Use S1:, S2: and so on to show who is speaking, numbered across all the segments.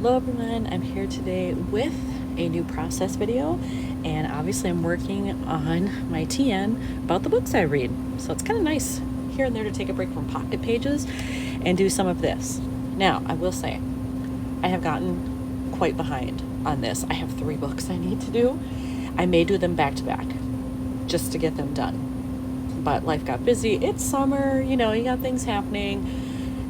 S1: Hello everyone, I'm here today with a new process video, and obviously I'm working on my TN about the books I read. So it's kind of nice here and there to take a break from pocket pages and do some of this. Now, I will say, I have gotten quite behind on this. I have 3 books I need to do. I may do them back to back just to get them done. But life got busy. It's summer, you got things happening.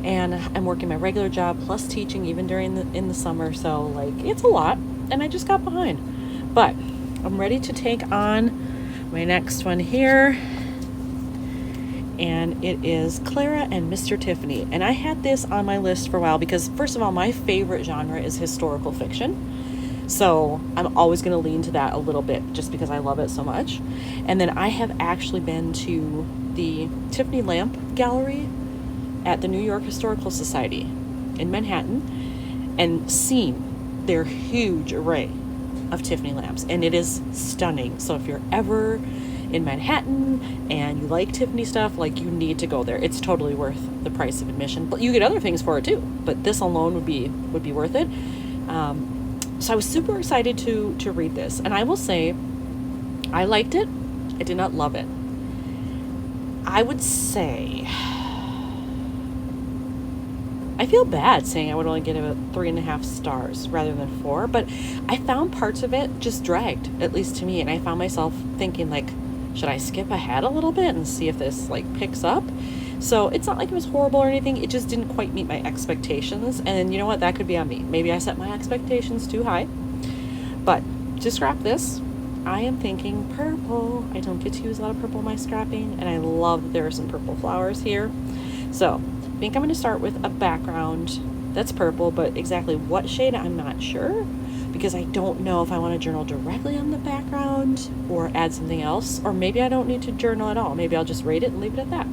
S1: And I'm working my regular job plus teaching even in the summer. So it's a lot, and I just got behind. But I'm ready to take on my next one here. And it is Clara and Mr. Tiffany. And I had this on my list for a while because, first of all, my favorite genre is historical fiction. So I'm always going to lean to that a little bit just because I love it so much. And then I have actually been to the Tiffany Lamp Gallery at the New York Historical Society in Manhattan and seen their huge array of Tiffany lamps, and it is stunning. So if you're ever in Manhattan and you like Tiffany stuff, you need to go there. It's totally worth the price of admission, but you get other things for it too, but this alone would be worth it. So I was super excited to read this, and I will say I liked it. I did not love it. I would say I feel bad saying I would only give it 3.5 stars rather than 4, but I found parts of it just dragged, at least to me, and I found myself thinking, should I skip ahead a little bit and see if this picks up? So it's not like it was horrible or anything, it just didn't quite meet my expectations, and you know what, that could be on me. Maybe I set my expectations too high. But to scrap this, I am thinking purple. I don't get to use a lot of purple in my scrapping, and I love that there are some purple flowers here. So I think I'm going to start with a background that's purple, but exactly what shade I'm not sure, because I don't know if I want to journal directly on the background or add something else, or maybe I don't need to journal at all. Maybe I'll just rate it and leave it at that.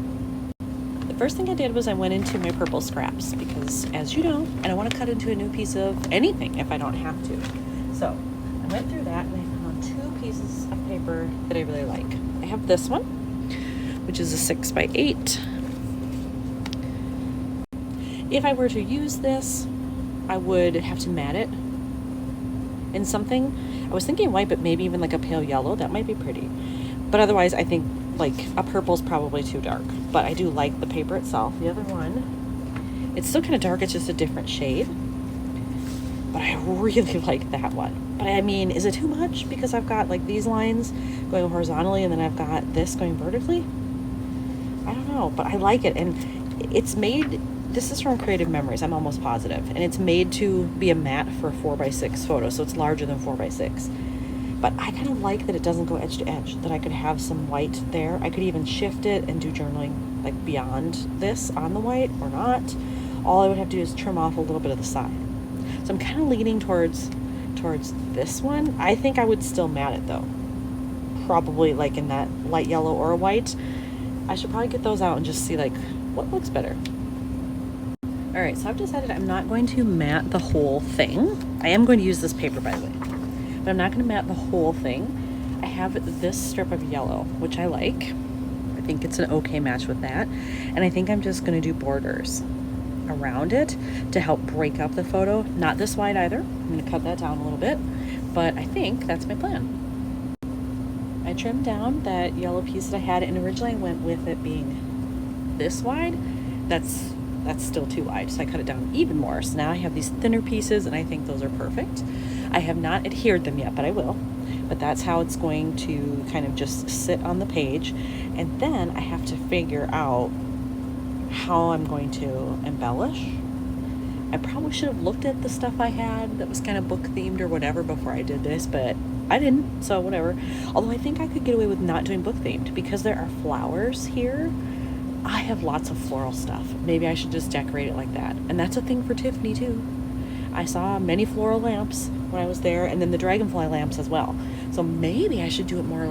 S1: The first thing I did was I went into my purple scraps because, as you know, I don't want to cut into a new piece of anything if I don't have to. So I went through that and I found 2 pieces of paper that I really like. I have this one, which is a 6x8. If I were to use this, I would have to matte it in something. I was thinking white, but maybe even a pale yellow. That might be pretty. But otherwise, I think a purple's probably too dark. But I do like the paper itself. The other one, it's still kind of dark. It's just a different shade. But I really like that one. But I mean, is it too much? Because I've got these lines going horizontally and then I've got this going vertically. I don't know, but I like it. And it's made... This is from Creative Memories, I'm almost positive. And it's made to be a matte for a 4x6 photo, so it's larger than 4x6. But I kind of like that it doesn't go edge to edge, that I could have some white there. I could even shift it and do journaling beyond this on the white or not. All I would have to do is trim off a little bit of the side. So I'm kind of leaning towards this one. I think I would still matte it though. Probably in that light yellow or a white. I should probably get those out and just see what looks better. All right, so I've decided I'm not going to matte the whole thing. I am going to use this paper, by the way, but I'm not going to matte the whole thing. I have this strip of yellow, which I like. I think it's an okay match with that. And I think I'm just going to do borders around it to help break up the photo. Not this wide either. I'm going to cut that down a little bit, but I think that's my plan. I trimmed down that yellow piece that I had, and originally I went with it being this wide. That's still too wide, so I cut it down even more. So now I have these thinner pieces, and I think those are perfect. I have not adhered them yet, but I will. But that's how it's going to kind of just sit on the page. And then I have to figure out how I'm going to embellish. I probably should have looked at the stuff I had that was kind of book themed or whatever before I did this, but I didn't, so whatever. Although I think I could get away with not doing book themed because there are flowers here. I have lots of floral stuff. Maybe I should just decorate it like that. And that's a thing for Tiffany too. I saw many floral lamps when I was there, and then the dragonfly lamps as well. So maybe I should do it more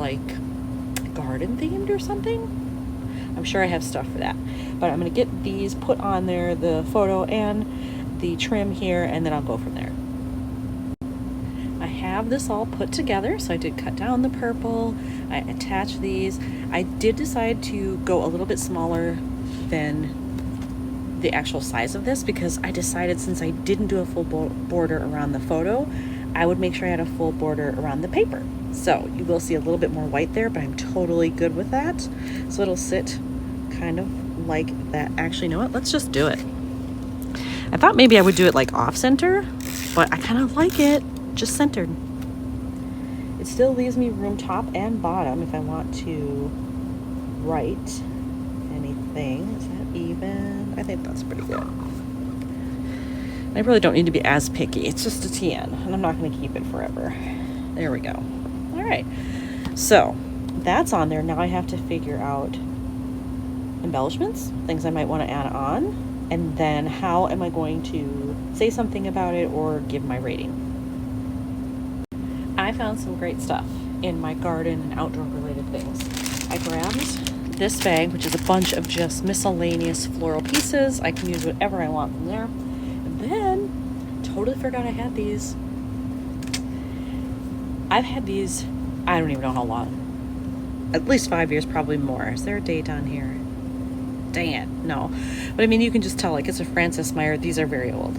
S1: garden themed or something. I'm sure I have stuff for that. But I'm going to get these put on there, the photo and the trim here, and then I'll go from there. I have this all put together, so I did cut down the purple. I attached these. I did decide to go a little bit smaller than the actual size of this, because I decided since I didn't do a full border around the photo, I would make sure I had a full border around the paper. So you will see a little bit more white there, but I'm totally good with that. So it'll sit kind of like that. Actually, you know what? Let's just do it. I thought maybe I would do it like off center, but I kind of like it just centered. It still leaves me room top and bottom if I want to write anything. Is that even? I think that's pretty good. I really don't need to be as picky. It's just a TN, and I'm not going to keep it forever. There we go. All right. So that's on there. Now I have to figure out embellishments, things I might want to add on, and then how am I going to say something about it or give my rating. I found some great stuff in my garden and outdoor related things. I grabbed this bag, which is a bunch of just miscellaneous floral pieces. I can use whatever I want from there. And then, totally forgot I had these. I've had these, I don't even know how long. At least 5 years, probably more. Is there a date on here? Dang it, no. But I mean, you can just tell, like, it's a Francis Meyer. These are very old.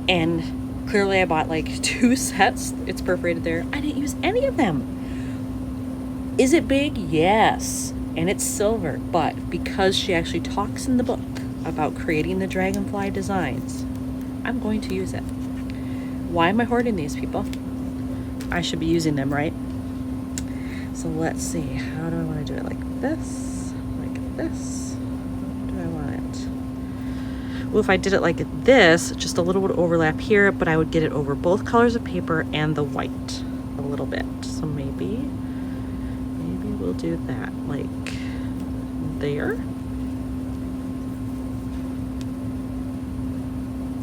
S1: And clearly I bought like 2 sets. It's perforated there. I didn't use any of them. Is it big? Yes. And it's silver. But because she actually talks in the book about creating the dragonfly designs, I'm going to use it. Why am I hoarding these, people? I should be using them, right? So let's see. How do I want to do it? Like this? Like this? How do I want it? Well, if I did it like this, just a little bit of overlap here, but I would get it over both colors of paper and the white a little bit. So maybe we'll do that like there.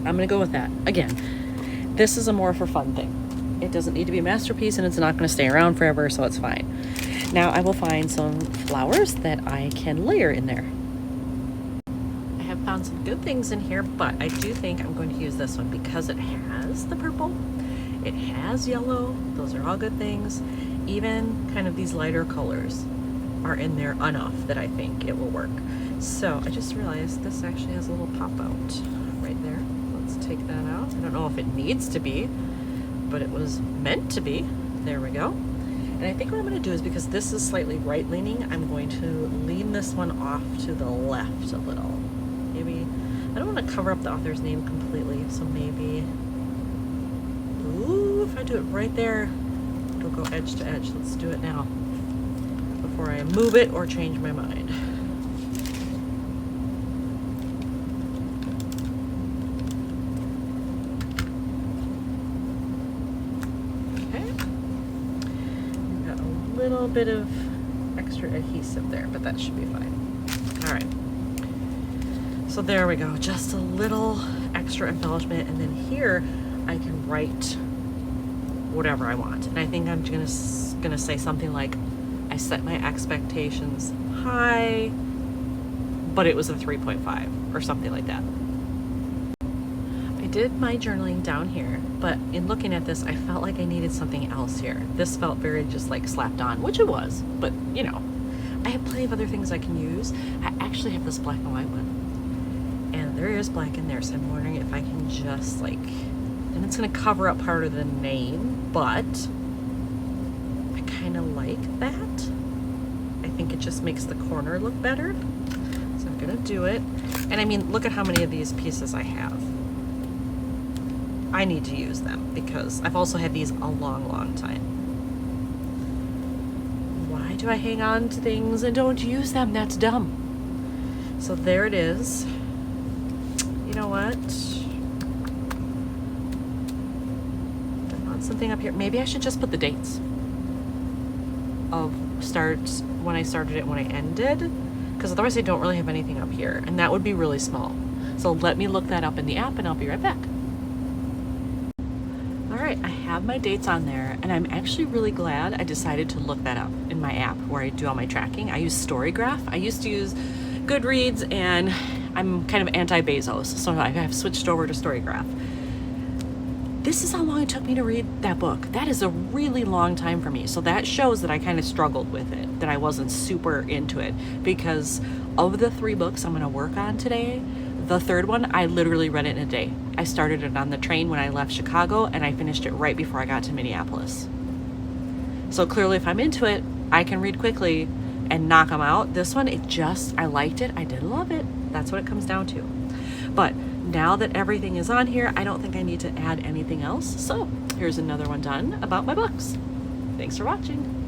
S1: I'm gonna go with that. Again, this is a more for fun thing. It doesn't need to be a masterpiece, and it's not gonna stay around forever, so it's fine. Now I will find some flowers that I can layer in there. I have found some good things in here, but I do think I'm going to use this one because it has the purple, it has yellow, those are all good things. Even kind of these lighter colors are in there enough that I think it will work. So I just realized this actually has a little pop out right there. Let's take that out. I don't know if it needs to be, but it was meant to be. There we go. And I think what I'm going to do is, because this is slightly right leaning, I'm going to lean this one off to the left a little. Maybe, I don't want to cover up the author's name completely, so maybe, ooh, if I do it right there, it'll go edge to edge. Let's do it now before I move it or change my mind. Little bit of extra adhesive there, but that should be fine. All right, so there we go, just a little extra embellishment, and then here I can write whatever I want. And I think I'm gonna say something like, I set my expectations high, but it was a 3.5 or something like that. I did my journaling down here, but in looking at this, I felt like I needed something else here. This felt very just like slapped on, which it was, but you know, I have plenty of other things I can use. I actually have this black and white one, and there is black in there, so I'm wondering if I can just like, and it's gonna cover up part of the name, but I kind of like that. I think it just makes the corner look better, so I'm gonna do it. And I mean, look at how many of these pieces I have. I need to use them because I've also had these a long time. Why do I hang on to things and don't use them? That's dumb. So there it is. You know what? I want something up here. Maybe I should just put the dates of starts, when I started it, when I ended, because otherwise I don't really have anything up here, and that would be really small. So let me look that up in the app and I'll be right back. Alright, I have my dates on there, and I'm actually really glad I decided to look that up in my app where I do all my tracking. I use Storygraph. I used to use Goodreads, and I'm kind of anti-Bezos, so I have switched over to Storygraph. This is how long it took me to read that book. That is a really long time for me, so that shows that I kind of struggled with it, that I wasn't super into it, because of the 3 books I'm going to work on today, The third one, I literally read it in a day. I started it on the train when I left Chicago, and I finished it right before I got to Minneapolis. So clearly, if I'm into it, I can read quickly and knock them out. This one, I liked it. I did love it. That's what it comes down to. But now that everything is on here, I don't think I need to add anything else. So here's another one done about my books. Thanks for watching.